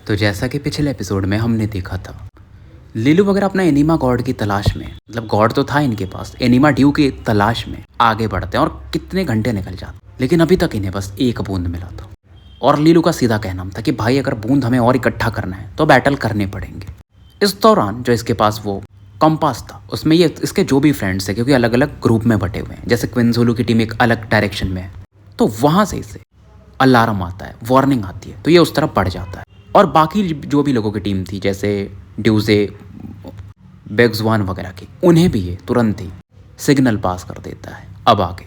तो जैसा कि पिछले एपिसोड में हमने देखा था, लिलू वगैरह अपना एनिमा गॉड की तलाश में, मतलब गॉड तो था इनके पास, एनिमा ड्यू की तलाश में आगे बढ़ते हैं और कितने घंटे निकल जाते, लेकिन अभी तक इन्हें बस एक बूंद मिला था। और लिलू का सीधा कहना था कि भाई अगर बूंद हमें और इकट्ठा करना है तो बैटल करने पड़ेंगे। इस दौरान जो इसके पास वो कंपास था उसमें ये इसके जो भी फ्रेंड्स है, क्योंकि अलग अलग ग्रुप में बटे हुए हैं, जैसे क्विंजोलू की टीम एक अलग डायरेक्शन में है, तो वहां से इसे अलार्म आता है, वार्निंग आती है, तो ये उस तरफ बढ़ जाता है। और बाकी जो भी लोगों की टीम थी जैसे ड्यूजे, बेग्जवान वगैरह की, उन्हें भी ये तुरंत ही सिग्नल पास कर देता है अब आगे।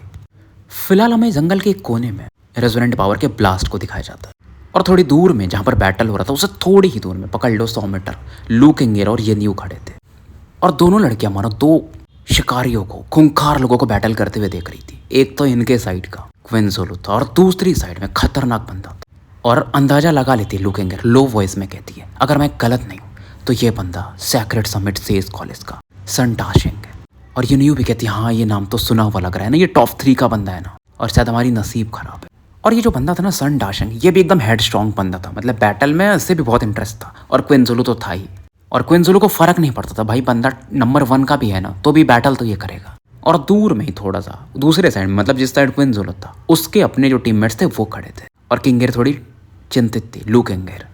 फिलहाल हमें जंगल के एक कोने में रेजोनेंट पावर के ब्लास्ट को दिखाया जाता है और थोड़ी दूर में जहां पर बैटल हो रहा था उससे थोड़ी ही दूर में, पकड़ लो 100 मीटर, लू किंगेर और येन्यू खड़े थे। और दोनों लड़कियां मानो दो शिकारियों को, खूंखार लोगों को बैटल करते हुए देख रही थी। एक तो इनके साइड का क्विंजोलू था और दूसरी साइड में खतरनाक बंदा था। और अंदाजा लगा लेती लू किंगेर, लो वॉइस में कहती है, अगर मैं गलत नहीं हूं तो ये बंदा सैक्रेड समिट सेज कॉलेज का सन डाशिंग है। और येन्यू भी कहती है, हाँ ये नाम तो सुना हुआ लग रहा है ना, ये टॉप 3 का बंदा है ना, और शायद हमारी नसीब खराब है। और ये जो बंदा था ना सन डाशिंग, ये भी एकदम हेड स्ट्रॉन्ग बंदा था, मतलब बैटल में इससे भी बहुत इंटरेस्ट था। और क्विंजोलू तो था ही, और क्विंजोलू को फर्क नहीं पड़ता था, भाई बंदा नंबर 1 का भी है ना तो भी बैटल तो ये करेगा। और दूर में ही थोड़ा सा दूसरे साइड में, मतलब जिस साइड क्विंजोलू था उसके अपने जो टीममेट्स थे वो खड़े थे। और किंगेर थोड़ी चिंतित थी, लू किंगेर,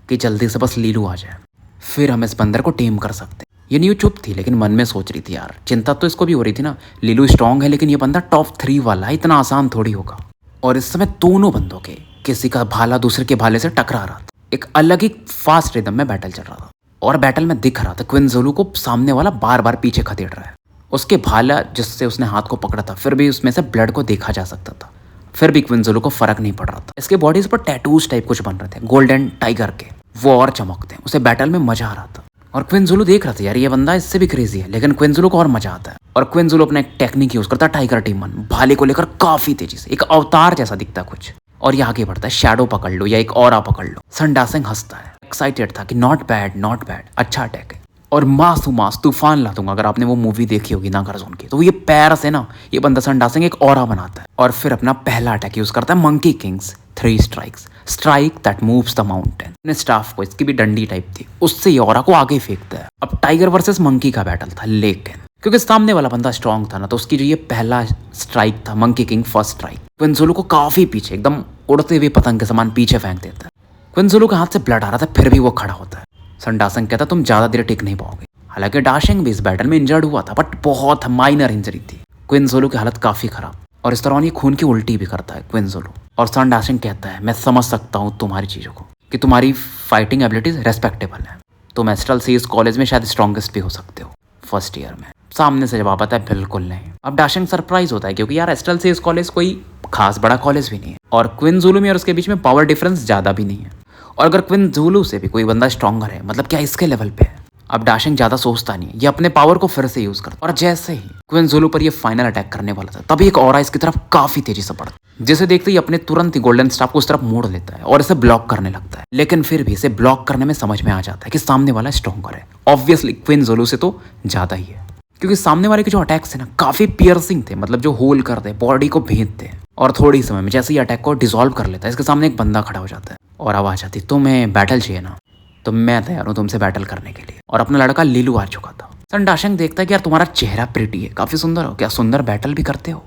कि जल्दी से बस लीलू आ जाए, फिर हम इस बंदर को टेम कर सकते। ये न्यू चुप थी लेकिन मन में सोच रही थी, यार चिंता तो इसको भी हो रही थी ना, लीलू स्ट्रांग है लेकिन ये बंदा टॉप 3 वाला है, इतना आसान थोड़ी होगा। और इस समय दोनों बंदों के किसी का भाला दूसरे के भाले से टकरा रहा था, एक अलग ही फास्ट रिदम में बैटल चल रहा था। और बैटल में दिख रहा था क्विंजोलू को सामने वाला बार बार पीछे खदेड़ रहा है। उसके भाला जिससे उसने हाथ को पकड़ा था, फिर भी उसमें से ब्लड को देखा जा सकता था, फिर भी क्विंजोलू को फर्क नहीं पड़ रहा था। इसके बॉडीज पर टैटूज टाइप कुछ बन रहे थे गोल्डन टाइगर के, वो और चमकते हैं। उसे बैटल में मजा आ रहा था और क्विंजोलू देख रहा था, यार ये बंदा इससे भी क्रेजी है, लेकिन क्विंजोलू को और मजा आता है। और क्विंजोलू अपना एक टेक्निक यूज करता है, टाइगर टीमन, भाले को लेकर काफी तेजी से, एक अवतार जैसा दिखता कुछ, और ये आगे बढ़ता है। शैडो पकड़ लो या एक ऑरा पकड़ लो। सन डाशिंग हंसता है, एक्साइटेड था कि नॉट बैड, अच्छा अटैक है और मास तूफान ला दूंगा। अगर आपने वो मूवी देखी होगी नागार्जुन की, तो ये पैर से ना ये बंदा सन डाशिंग एक ऑरा बनाता है और फिर अपना पहला अटैक यूज करता है, monkey Kings 3 strikes, strike that moves the mountain. Staff को, इसकी भी डंडी टाइप थी, उससे ये ऑरा को आगे फेंकता है। अब टाइगर वर्सेस मंकी का बैटल था, लेकिन क्योंकि सामने वाला बंदा स्ट्रांग था ना, तो उसकी जो ये पहला स्ट्राइक था, मंकी किंग फर्स्ट स्ट्राइक, क्विंजोलू को काफी पीछे, एकदम उड़ते हुए पतंग के समान पीछे फेंक देता है। क्विंजोलू के हाथ से ब्लड आ रहा था, फिर भी वो खड़ा होता है। सन डाशिंग कहता, तुम ज्यादा देर टिक नहीं पाओगे। हालांकि डाशिंग भी इस बैटल में इंजर्ड हुआ था, बट बहुत माइनर इंजरी थी। क्विंजोलू की हालत काफी खराब, और इस दौरान ये खून की उल्टी भी करता है क्विंजोलू। और सन डाशिंग कहता है, मैं समझ सकता हूँ तुम्हारी चीजों को, कि तुम्हारी फाइटिंग एबिलिटीज रेस्पेक्टेबल है, तुम एस्ट्रल सीज कॉलेज में शायद स्ट्रॉन्गेस्ट भी हो सकते हो फर्स्ट ईयर में। सामने से जवाब आता है, बिल्कुल नहीं। अब डाशिंग सरप्राइज होता है, क्योंकि यार एस्ट्रल सीज कॉलेज कोई खास बड़ा कॉलेज भी नहीं है, और क्विंजोलू में और उसके बीच में पावर डिफरेंस ज्यादा भी नहीं है। और अगर क्विंजोलू से भी कोई बंदा स्ट्रॉन्गर है, मतलब क्या इसके लेवल पे है। अब डाशिंग ज्यादा सोचता नहीं है, ये अपने पावर को फिर से यूज करता है। और जैसे ही क्विंजोलू पर ये फाइनल अटैक करने वाला था, तभी एक ऑरा इसकी तरफ काफी तेजी से बढ़ता, जिसे देखते ही अपने तुरंत ही गोल्डन स्टाफ को उस तरफ मोड़ लेता है और इसे ब्लॉक करने लगता है। लेकिन फिर भी इसे ब्लॉक करने में समझ में आ जाता है कि सामने वाला स्ट्रॉन्गर है, ऑब्वियसली क्विंजोलू से तो ज्यादा ही है, क्योंकि सामने वाले के जो अटैक्स थे ना काफी पियर्सिंग थे, मतलब जो होल करते, बॉडी को भेदते। और थोड़ी समय में जैसे ही अटैक को डिसॉल्व कर लेता है, इसके सामने एक बंदा खड़ा हो जाता है और आवाज आती, तुम्हें बैटल चाहिए ना, तो मैं तैयार हूं तुमसे बैटल करने के लिए। और अपना लड़का लिलू आ चुका था। सन डाशिंग देखता है कि यार तुम्हारा चेहरा प्रिटी है, काफी सुंदर हो, क्या सुंदर बैटल भी करते हो।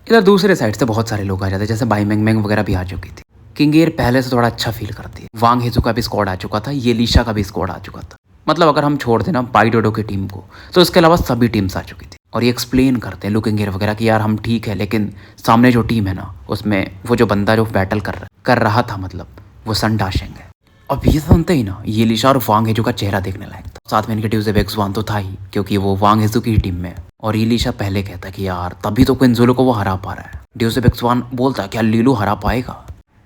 इधर दूसरे साइड से बहुत सारे लोग आ जाते, जैसे बाई मेंग वगैरह भी आ चुकी थी। किंगेर पहले से थोड़ा अच्छा फील करती है, वांग हेजू का भी स्क्वाड आ चुका था, ये लीशा का भी स्क्वाड आ चुका था। मतलब अगर हम छोड़ देना बाइडोडो की टीम को, तो इसके अलावा सभी टीम्स आ चुकी थी। और ये एक्सप्लेन करते हैं लुकिंगेर वगैरह कि यार हम ठीक है, लेकिन सामने जो टीम है ना, उसमें वो जो बंदा जो बैटल कर रहा था, मतलब वो सन डाशिंग है। अब ये सुनते ही ना ये लीशा और वांग हेजू का चेहरा देखने लायक था। साथ में इनके ड्यूजे बेग्जवान तो था ही, क्योंकि वो वांग हेजू की टीम में है। और ये लीशा पहले कहता है कि यार तभी तो क्विंजोलू को वो हरा पा रहा है। ड्यूजे बेग्जवान बोलता है, क्या लीलू हरा पाएगा?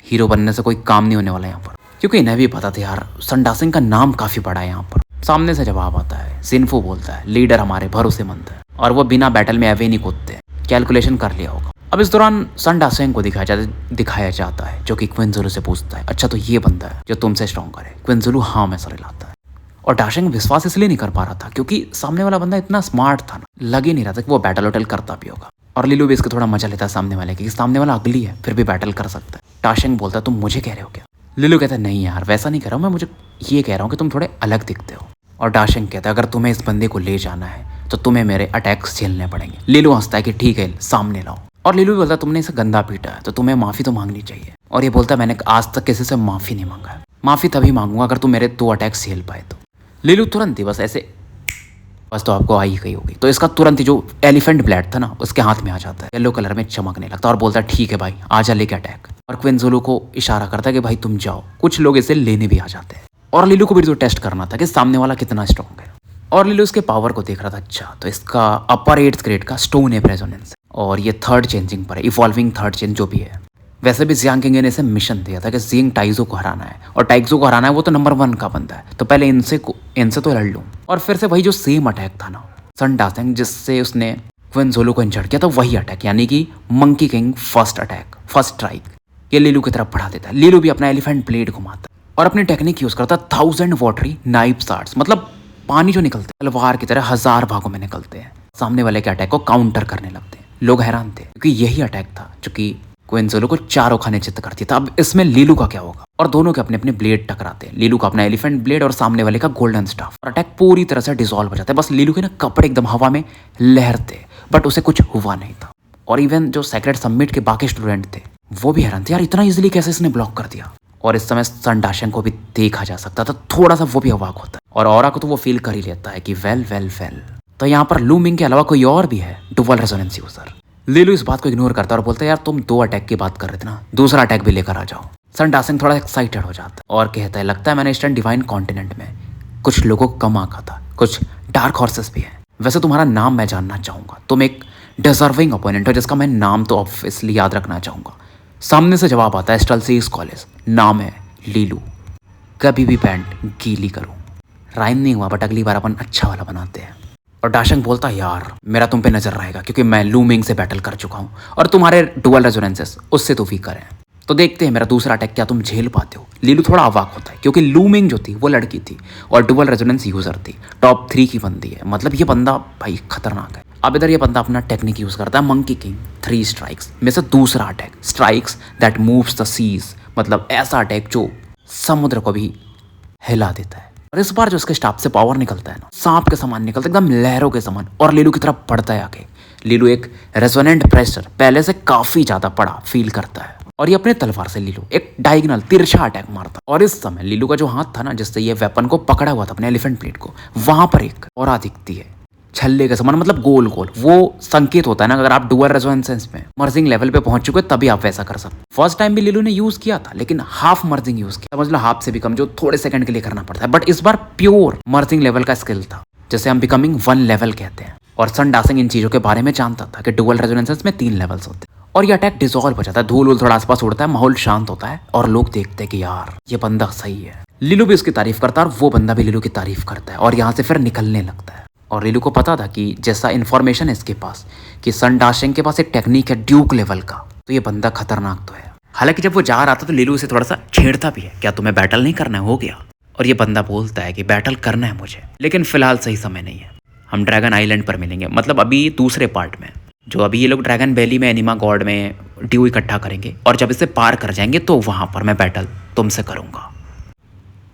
हीरो बनने से कोई काम नहीं होने वाला यहाँ पर, क्योंकि इन्हें भी पता था यार सन डाशिंग का नाम काफी बड़ा है यहाँ पर। सामने से जवाब आता है, सिन्फू बोलता है, लीडर हमारे भरोसेमंद है और वो बिना बैटल में अवे नहीं कूदते, कैलकुलेशन कर लिया होगा। अब इस दौरान सन डाशिंग को दिखाया जाता है, जो कि क्विंजोलू से पूछता है, अच्छा तो ये बंदा है जो तुमसे स्ट्रॉन्गर है? क्विंजोलू हाँ में सर हिलाता है। और डाशिंग विश्वास इसलिए नहीं कर पा रहा था क्योंकि सामने वाला बंदा इतना स्मार्ट था ना, लग ही नहीं रहा था कि वो बैटल वैटल करता भी होगा। और लिलू भी इसका थोड़ा मजा लेता है सामने वाले की, सामने वाला अगली है फिर भी बैटल कर सकता है। डाशिंग बोलता है, तुम मुझे कह रहे हो क्या? लिलू कहता है नहीं यार वैसा नहीं कह रहा हूँ मैं, मुझे ये कह रहा हूँ कि तुम थोड़े अलग दिखते हो। और डाशंग कहता है अगर तुम्हें इस बंदे को ले जाना है तो तुम्हें मेरे अटैक्स झेलने पड़ेंगे। लिलू हंसता है कि ठीक है सामने लाओ। और लिलू भी बोलता है तुमने इसे गंदा पीटा है तो तुम्हें माफी तो मांगनी चाहिए। और ये बोलता है मैंने आज तक किसी से माफी नहीं मांगा है, माफी तभी मांगूंगा अगर तुम मेरे 2 अटैक्स झेल पाए तो। लिलू तुरंत ही बस ऐसे, बस तो आपको आई गई होगी, तो इसका तुरंत ही जो एलिफेंट ब्लेड था ना उसके हाथ में आ जाता है, येलो कलर में चमकने लगता है और बोलता है ठीक है भाई आजा लेके अटैक। और क्विंजोलो को इशारा करता है कि भाई तुम जाओ। कुछ लोग इसे लेने भी आ जाते हैं। और लिलू को भी तो टेस्ट करना था कि सामने वाला कितना स्ट्रॉन्ग है। और लिलू उसके पावर को देख रहा था, अच्छा तो इसका अपर 8th ग्रेड का स्टोन एप रेजोनेंस और ये 3rd चेंजिंग पर है, इवॉल्विंग 3rd चेंज जो भी है। वैसे भी जियांग किंग ने इसे मिशन दिया था कि जिंग टाइजो को हराना है, और टाइजो को हराना है वो तो नंबर 1 का बंदा है, तो पहले इनसे तो लड़ लूँ। और फिर से वही जो सेम अटैक था ना सन डासेंग जिससे उसने क्विंजोलो को इंजर्ड किया था, वही अटैक यानी कि monkey king first attack, first strike, ये लिलू की तरफ बढ़ा देता है। लिलू भी अपना एलिफेंट ब्लेड घुमाता है और अपनी टेक्निक यूज करता है 1000 वाटरी नाइफ शार्ट्स, मतलब पानी जो निकलते हैं तलवार की तरह 1000 भागों में निकलते हैं, सामने वाले के अटैक को काउंटर करने लगते हैं। लोग हैरान थे क्योंकि यही अटैक था जो कि क्विंजोलो को चारों खाने चित्त करती था। अब इसमें लिलू का क्या होगा? और दोनों के अपने अपने ब्लेड टकराते हैं, लिलू का अपना एलिफेंट ब्लेड और सामने वाले का गोल्डन स्टाफ, और अटैक पूरी तरह से डिसॉल्व हो जाता है। बस लिलू के ना कपड़े एकदम हवा में लहरते, बट उसे कुछ हुआ नहीं था। और इवन जो सेक्रेट समिट के बाकी स्टूडेंट थे वो भी हैरान थे, यार इतना इजीली कैसे इसने ब्लॉक कर दिया। और इस समय सन डाशंग को भी देखा जा सकता था, थोड़ा सा वो भी अवाक होता है, और ऑरा को तो वो फील कर ही लेता है कि वेल वेल वेल, तो यहाँ पर लू मिंग के अलावा कोई और भी है डुअल रेजोनेंस यूजर। लिलू इस बात को इग्नोर करता है और बोलता है यार तुम 2 अटैक की बात कर रहे थे ना, दूसरा अटैक भी लेकर आ जाओ। सन डासिंग थोड़ा एक्साइटेड हो जाता है और कहता है लगता है मैंने ईस्टर्न डिवाइन कॉन्टिनेंट में कुछ लोगों को कम आंका था, कुछ डार्क हॉर्सेस भी हैं। वैसे तुम्हारा नाम मैं जानना चाहूंगा, तुम एक डिजर्विंग ओपोनेंट हो जिसका मैं नाम तो ऑब्वियसली याद रखना चाहूंगा। सामने से जवाब आता है स्टलसीज कॉलेज, नाम है लीलू, कभी भी पैंट गीली करूं। राइम नहीं हुआ बट अगली बार अपन अच्छा वाला बनाते हैं। और डाशंग बोलता है यार मेरा तुम पे नजर रहेगा क्योंकि मैं लू मिंग से बैटल कर चुका हूं और तुम्हारे डुअल रेजोनेंसेस उससे तो वीकर हैं, तो देखते हैं मेरा दूसरा अटैक क्या तुम झेल पाते हो। लीलू थोड़ा अवाक होता है क्योंकि लू मिंग जो थी वो लड़की थी और डुअल रेजोनेंस यूजर थी, टॉप 3 की बंदी है, मतलब ये बंदा भाई खतरनाक है। अब इधर ये बंदा अपना टेक्निक यूज करता है मंकी किंग 3 स्ट्राइक्स में से दूसरा attack, strikes that moves the seas, मतलब ऐसा अटैक जो समुद्र को भी हिला देता है। और इस बार जो उसके स्टाफ से पावर निकलता है ना, सांप के समान निकलता है, एकदम लहरों के समान, और लीलू की तरफ बढ़ता है आगे। लीलू एक रेजोनेंट प्रेशर पहले से काफी ज्यादा बड़ा फील करता है और ये अपने तलवार से लीलू एक डायगोनल तिरछा अटैक मारता है। और इस समय लीलू का जो हाथ था ना जिससे ये वेपन को पकड़ा हुआ था अपने एलिफेंट प्लेट को, वहां पर एक और दिखती है छल्ले के समान, मतलब गोल गोल। वो संकेत होता है ना अगर आप डुअल रेजोनेंस में मर्जिंग लेवल पे पहुंच चुके तभी आप वैसा कर सकते। फर्स्ट टाइम भी लीलू ने यूज किया था लेकिन हाफ मर्जिंग यूज किया, समझ लो हाफ से भी कम, जो थोड़े सेकंड के लिए करना पड़ता है, बट इस बार प्योर मर्जिंग लेवल का स्किल था जिसे हम बिकमिंग 1 लेवल कहते हैं। और सन डासिंग इन चीजों के बारे में जानता था कि डुअल रेजोनेंस में 3 लेवल्स होते हैं। और ये अटैक डिसॉल्व हो जाता है, धूल वूल थोड़ा आसपास उड़ता है, माहौल शांत होता है और लोग देखते हैं कि यार ये बंदा सही है। लीलू भी उसकी तारीफ करता है और वो बंदा भी लीलू की तारीफ करता है और यहाँ से फिर निकलने लगता है। और लीलू को पता था कि जैसा इन्फॉर्मेशन है इसके पास कि सन डाशिंग के पास एक टेक्निक है ड्यूक लेवल का, तो ये बंदा खतरनाक तो है। हालांकि जब वो जा रहा था तो लीलू उसे थोड़ा सा छेड़ता भी है, क्या तुम्हें बैटल नहीं करना है, हो गया। और ये बंदा बोलता है कि बैटल करना है मुझे, लेकिन फिलहाल सही समय नहीं है, हम ड्रैगन आइलैंड पर मिलेंगे, मतलब अभी दूसरे पार्ट में, जो अभी ये लोग ड्रैगन वैली में एनिमा गॉड में ड्यू इकट्ठा करेंगे और जब इसे पार कर जाएंगे तो वहां पर मैं बैटल तुमसे करूंगा।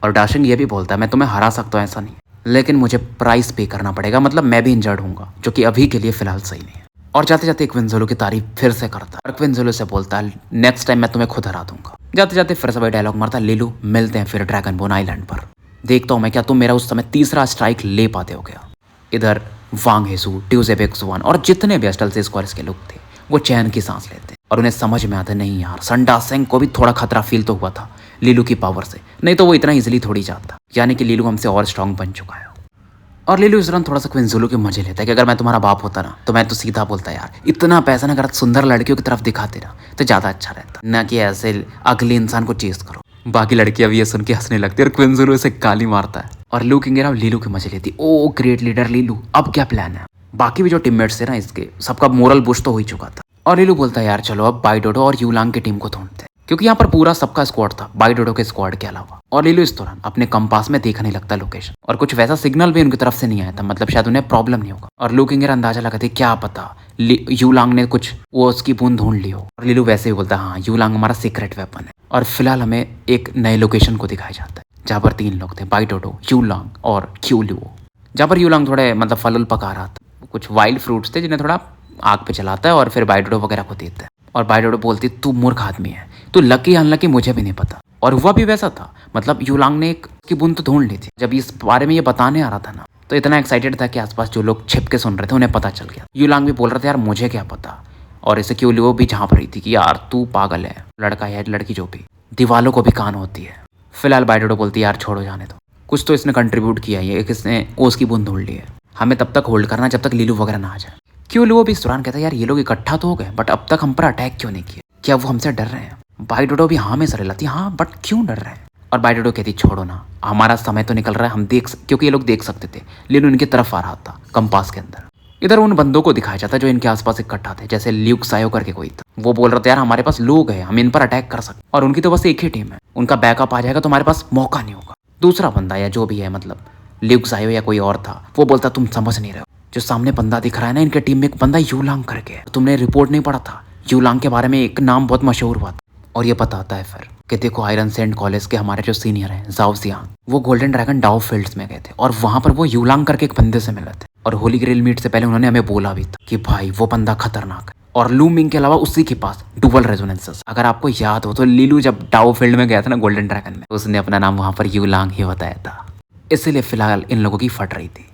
और डाशिंग ये भी बोलता है मैं तुम्हें हरा सकता हूँ ऐसा नहीं, लेकिन मुझे प्राइस पे करना पड़ेगा, मतलब मैं भी इंजर्ड हूँगा जो कि अभी के लिए फिलहाल सही नहीं है। और जाते जाते क्विंजोलो की तारीफ फिर से करता है और क्विंजोलो से बोलता है नेक्स्ट टाइम मैं तुम्हें खुद हरा दूंगा। जाते जाते फिर से वही डायलॉग मारता है, लीलू मिलते हैं फिर ड्रैगन बोन आइलैंड पर, देखता हूँ मैं क्या तुम मेरा उस समय तीसरा स्ट्राइक ले पाते हो क्या। इधर वांग हेसू, ट्यूजेबेक्सुआन और जितने भी स्टल्सीज कॉलेज के लोग थे वो चैन की सांस लेते और उन्हें समझ में आता नहीं यार सन डासेंग को भी थोड़ा खतरा फील तो हुआ था लीलू की पावर से, नहीं तो वो इतना इजीली थोड़ी जाता, यानी कि लीलू हमसे और स्ट्रांग बन चुका है। और लीलू इस दौरान थोड़ा सा क्विंजोलो के मजे लेता है कि अगर मैं तुम्हारा बाप होता ना तो मैं तो सीधा बोलता यार इतना पैसा ना अगर सुंदर लड़कियों की तरफ दिखाते ना तो ज्यादा अच्छा रहता, ना कि ऐसे अगले इंसान को चेस करो। बाकी लड़कियां भी ये सुन के हंसने लगती है और क्विंजोलो इसे गाली मारता है और लू किंग लीलू के मजे लेती। ओ ग्रेट लीडर लीलू, अब क्या प्लान है। बाकी भी जो टीममेट्स थे ना इसके सबका मोरल बूस्ट तो हो ही चुका था और लीलू बोलता है यार चलो अब बाइडोडो और यूलांग की टीम को ढूंढते हैं। क्योंकि यहाँ पर पूरा सबका स्क्वाड था बाई डोडो के स्क्वाड के अलावा। और लीलू इस दौरान अपने कंपास में देखने लगता लोकेशन, और कुछ वैसा सिग्नल भी उनकी तरफ से नहीं आया था, मतलब शायद उन्हें प्रॉब्लम नहीं होगा। और लू किंगर अंदाजा लगाते क्या पता यूलांग ने कुछ वो उसकी बूंद ढूंढ ली हो। और लीलू वैसे ही बोलता हाँ यूलांग हमारा सीक्रेट वेपन है। और फिलहाल हमें एक नए लोकेशन को दिखाया जाता है जहाँ पर 3 लोग थे, बाई डोडो, यूलांग और क्यूलुओ। जहाँ पर यूलांग थोड़े मतलब फल उल पका रहा था, कुछ वाइल्ड फ्रूट्स थे जिन्हें थोड़ा आग पे चलाता है और फिर बाई डोडो वगैरह को देता है। और बाई डोडो बोलती तू मूर्ख आदमी है, तू लकी अनलकी मुझे भी नहीं पता। और हुआ भी वैसा था, मतलब यूलांग ने एक की बूंद तो ढूंढ ली थी। जब इस बारे में ये बताने आ रहा था ना तो इतना एक्साइटेड था कि आसपास जो लोग छिप के सुन रहे थे उन्हें पता चल गया। यूलांग भी बोल रहे थे यार मुझे क्या पता। और इसे क्यूलुओ भी झांप रही थी कि यार तू पागल है, लड़का है लड़की जो भी, दीवालों को भी कान होती है। फिलहाल बाई डोडो बोलती यार छोड़ो जाने दो, कुछ तो इसने कंट्रीब्यूट किया है, ये किसने ओस की बूंद ढूंढ ली है, हमें तब तक होल्ड करना जब तक लीलू वगैरह ना आ जाए। क्यूलुओ भी इस दौरान कहता है यार ये लोग इकट्ठा तो हो गए बट अब तक हम पर अटैक क्यों नहीं किया, क्या वो हमसे डर रहे हैं। बाई डोडो भी हाँ में सर लाती हाँ बट क्यों डर रहे हैं। और बाई डोडो कहती छोड़ो ना, हमारा समय तो निकल रहा है, हम क्योंकि ये लोग देख सकते थे लीलू इनकी तरफ आ रहा था कंपास के अंदर। इधर उन बंदों को दिखाया जाता है जो इनके आसपास इकट्ठा थे, जैसे ल्यूक सायो करके कोई था। वो बोल रहे थे यार हमारे पास लोग हैं, हम इन पर अटैक कर सकते, और उनकी तो बस एक ही टीम है, उनका बैकअप आ जाएगा तो हमारे पास मौका नहीं होगा। दूसरा बंदा या जो भी है, मतलब ल्यूक सायो या कोई और था, वो बोलता तुम समझ नहीं रहे हो, जो सामने बंदा दिख रहा है ना इनके टीम में एक बंदा यूलांग करके है, तुमने रिपोर्ट नहीं पढ़ा था, यूलांग के बारे में एक नाम बहुत मशहूर हुआ था। और ये बताता है फिर कि देखो आयरन सेंट कॉलेज के हमारे जो सीनियर हैं जाओ जियांग, वो गोल्डन ड्रैगन डाउ फील्ड्स में गए थे और वहां पर वो यूलांग करके एक बंदे से मिले थे। और होली ग्रेल मीट से पहले उन्होंने हमें बोला भी था कि भाई वो बंदा खतरनाक है। और लू मिंग के अलावा उसी के पास डुअल रेजोनेंसेस, अगर आपको याद हो तो लीलू जब डाउ फील्ड में गया था ना गोल्डन ड्रैगन में, उसने अपना नाम वहां पर यूलांग ही बताया था, इसलिए फिलहाल इन लोगों की फट रही थी।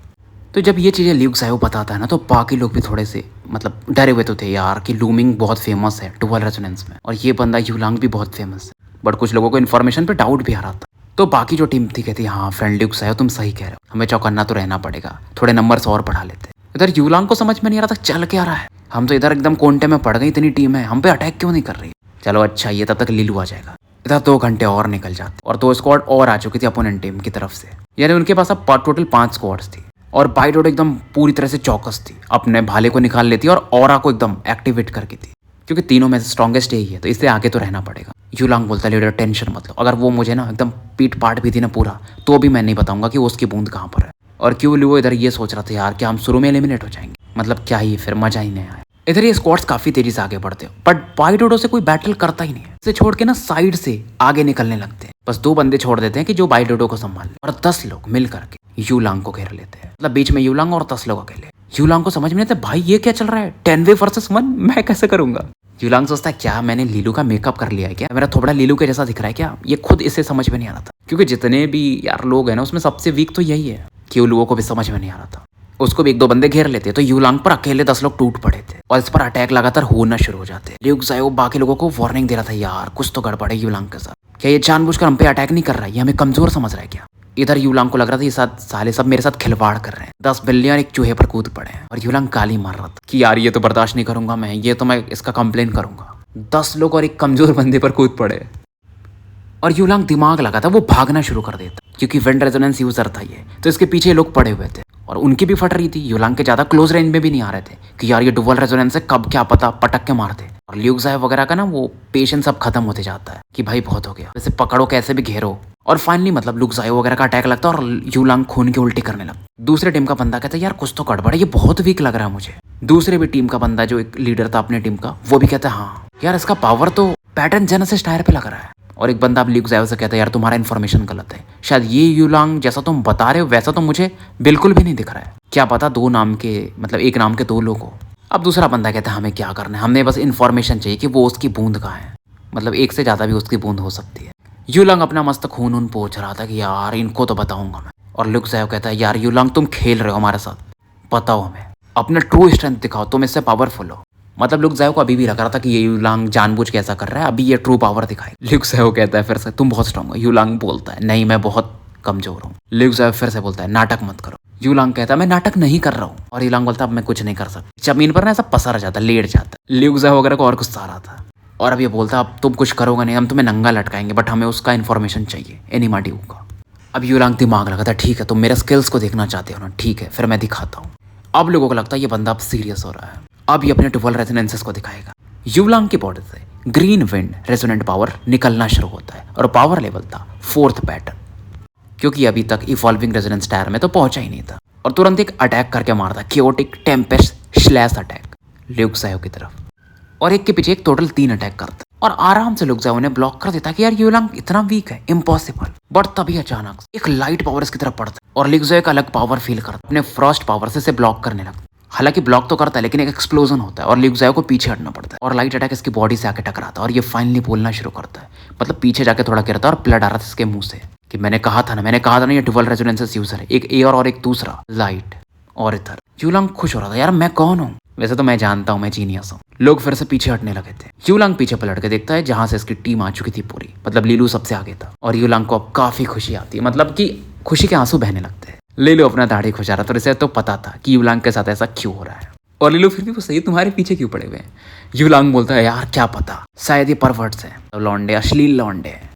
तो जब ये चीज़ें ल्यूक सायो बताता है ना तो बाकी लोग भी थोड़े से मतलब डरे हुए तो थे यार कि लूमिंग बहुत फेमस है डुअल रेजोनेंस में, और ये बंदा यूलांग भी बहुत फेमस है। बट कुछ लोगों को इन्फॉर्मेशन पे डाउट भी आ रहा था। तो बाकी जो टीम थी कहती हाँ फ्रेंड ल्यूक सायो तुम सही कह रहे हो, हमें चौकन्ना तो रहना पड़ेगा, थोड़े नंबर्स और बढ़ा लेते। इधर यूलांग को समझ में नहीं आ रहा था चल क्या रहा है, हम तो इधर एकदम कोंटे में पड़ गई, इतनी टीम है हम पे अटैक क्यों नहीं कर रही। चलो अच्छा ये तब तक लीलू आ जाएगा। इधर 2 घंटे और निकल जाते और 2 स्क्वाड और आ चुकी थी अपोनेंट टीम की तरफ से, यानी उनके पास अब टोटल 5 स्क्वाड्स थी। और बाई डोडो एकदम पूरी तरह से चौकस थी, अपने भाले को निकाल लेती और ऑरा को एकदम एक्टिवेट करके थी, क्योंकि तीनों में स्ट्रॉन्गेस्ट यही है तो इससे आगे तो रहना पड़ेगा। यूलांग बोलता लीडर टेंशन मत लो, अगर वो मुझे ना एकदम पीट पाट भी थी ना पूरा तो भी मैं नहीं बताऊंगा कि उसकी बूंद कहाँ पर है। और क्यों इधर ये सोच रहा था यार क्या हम शुरू में एलिमिनेट हो जाएंगे, मतलब क्या ही फिर मजा ही नहीं आया। इधर ये स्क्वाड्स काफी तेजी से आगे बढ़ते हो बट बाई डोडो से कोई बैटल करता ही नहीं है, इसे छोड़ के ना साइड से आगे निकलने लगते हैं। बस 2 बंदे छोड़ देते हैं कि जो बाई डोडो को संभाल ले, और 10 लोग मिल करके यूलांग को घेर लेते हैं, मतलब बीच में यूलांग और 10 लोग अकेले। यूलांग को समझ में नहीं आता भाई ये क्या चल रहा है, 10 वर्सेस 1 मैं कैसे करूंगा। यूलांग सोचता है क्या मैंने लीलू का मेकअप कर लिया है क्या, मेरा थोड़ा लीलू के जैसा दिख रहा है क्या, ये खुद इसे समझ में नहीं आ रहा था, क्योंकि जितने भी यार लोग हैं ना उसमें सबसे वीक तो यही है। क्यूलुओ को भी समझ में नहीं आ रहा था, उसको भी 1-2 बंदे घेर लेते तो यूलांग पर अकेले 10 लोग टूट पड़े थे और इस पर अटैक लगातार होना शुरू हो जाते। ल्यूक सायो बाकी लोगों को वार्निंग दे रहा था यार कुछ तो गड़बड़ है यूलांग के साथ, क्या ये जानबूझकर हम पे अटैक नहीं कर रहा है, ये हमें कमजोर समझ रहा है क्या। इधर यूलांग को लग रहा था ये साले सब मेरे साथ खिलवाड़ कर रहे हैं, 10 बिल्लियां और एक चूहे पर कूद पड़े हैं। और यूलांग गाली मार रहा था कि यार ये तो बर्दाश्त नहीं करूंगा मैं, ये तो मैं इसका कंप्लेन करूंगा। 10 लोग और एक कमजोर बंदे पर कूद पड़े और यूलांग दिमाग लगा था वो भागना शुरू कर देता, क्योंकि विंड रेजोनेंस यूजर था ये, तो इसके पीछे लोग पड़े हुए थे और उनकी भी फट रही थी। यूलांग के ज्यादा क्लोज रेंज में भी नहीं आ रहे थे कि यार ये डुअल रेजोनेंस है कब क्या पता पटक के मारते। और ल्यूक सायो वगैरह का ना वो पेशेंस अब खत्म होते जाता है कि भाई बहुत हो गया, जैसे पकड़ो कैसे भी घेरो। और फाइनली मतलब ल्यूक सायो वगैरह का अटैक लगता है और यूलांग खून की उल्टी करने लगता। दूसरे टीम का बंदा कहता है यार कुछ तो गड़बड़ है, ये बहुत वीक लग रहा है मुझे। दूसरे भी टीम का बंदा जो एक लीडर था अपने टीम का वो भी कहता है हाँ यार इसका पावर तो पैटर्न जेनेसिस टायर पे लग रहा है। और एक बंदा अब ल्यूक सायो से कहता है यार तुम्हारा इन्फॉर्मेशन गलत है, शायद ये यूलांग जैसा तुम बता रहे हो वैसा तो मुझे बिल्कुल भी नहीं दिख रहा है, क्या पता 2 नाम के मतलब एक नाम के 2 लोग हो। अब दूसरा बंदा कहता है हमें क्या करना है, हमने बस इन्फॉर्मेशन चाहिए कि वो उसकी बूंद कहाँ है, मतलब एक से ज़्यादा भी उसकी बूंद हो सकती है। यूलांग अपना मस्त खून पोंछ रहा था कि यार इनको तो बताऊंगा मैं। और ल्यूक सायो कहता है यार यूलांग तुम खेल रहे हो हमारे साथ, बताओ हमें अपना ट्रू स्ट्रेंथ दिखाओ, तुम इससे पावरफुल हो। मतलब ल्यूक सायो को अभी भी लग रहा था कि ये यूलांग जानबूझ के ऐसा कर रहा है, अभी ये ट्रू पावर दिखाए। ल्यूक सायो कहता है फिर से तुम बहुत स्ट्रांग हो। यूलांग बोलता है नहीं मैं बहुत कमजोर हूँ। ल्यूक सायो फिर से बोलता है नाटक मत करो। यूलांग कहता है मैं नाटक नहीं कर रहा हूँ। और यूलांग बोलता है अब मैं कुछ नहीं कर सकता। जमीन पर ना ऐसा पसर जाता, लेट जाता। ल्यूक सायो वगैरह को और गुस्सा आ रहा था और अब ये बोलता अब तुम कुछ करोगे नहीं, हम तुम्हें नंगा लटकाएंगे, बट हमें उसका इन्फॉर्मेशन चाहिए एनिमा ड्यू का। अब यूलांग दिमाग लगाता ठीक है तुम मेरे स्किल्स को देखना चाहते हो ना, ठीक है फिर मैं दिखाता हूँ। अब लोगों को लगता है ये बंदा अब सीरियस हो रहा है, अब ये अपने डुअल रेजोनेंसेस को दिखाएगा। यूलांग की बॉडी से ग्रीन विंड रेजोनेंट पावर निकलना शुरू होता है और पावर लेवल था 4th पैटर्न, क्योंकि अभी तक इवॉल्विंग रेजोनेंस टायर में तो पहुंचा ही नहीं था। और तुरंत एक अटैक करके मारता, chaotic Tempest slash attack Luke Zhao की तरफ, और एक के पीछे एक टोटल 3 अटैक करता और आराम से ल्यूक ज़ाओ ने ब्लॉक कर देता कि यार ये लंग इतना वीक है, इम्पॉसिबल। बट तभी अचानक एक लाइट पावर इसकी तरफ पड़ता और ल्यूक ज़ाओ एक अलग पावर फील करता, अपने फ्रॉस्ट पावर से इसे ब्लॉक करने लगता। हालांकि ब्लॉक तो करता है लेकिन एक एक्सप्लोजन होता है और ल्यूक ज़ाओ को पीछे हटना पड़ता है और लाइट अटैक इसकी बॉडी से आके टकराता है और ये फाइनली बोलना शुरू करता है, मतलब पीछे जाके थोड़ा गिरता है और ब्लड आ रहा था इसके मुंह से कि मैंने कहा था ना ये डुअल रेजोनेंस यूजर है, एक एयर और एक दूसरा लाइट और इधर। यूलांग खुश हो रहा था, यार मैं कौन हूँ, वैसे तो मैं जानता हूँ मैं जीनियस हूँ। लोग फिर से पीछे हटने लगे थे। यूलांग पीछे पलट के देखता है जहां से इसकी टीम आ चुकी थी पूरी, मतलब लीलू सबसे आगे था और यूलांग को अब काफी खुशी आती है, मतलब कि खुशी के आंसू बहने लगते हैं। लीलू अपना दाढ़ी खुशा रहा था और इसे तो पता था कि यूलांग के साथ ऐसा क्यों हो रहा है, और लीलू फिर भी वो सही तुम्हारे पीछे क्यों पड़े हुए हैं। यूलांग बोलता है यार क्या पता, शायद ये परवर्ट्स हैं, लौंडे अश्लील लौंडे हैं।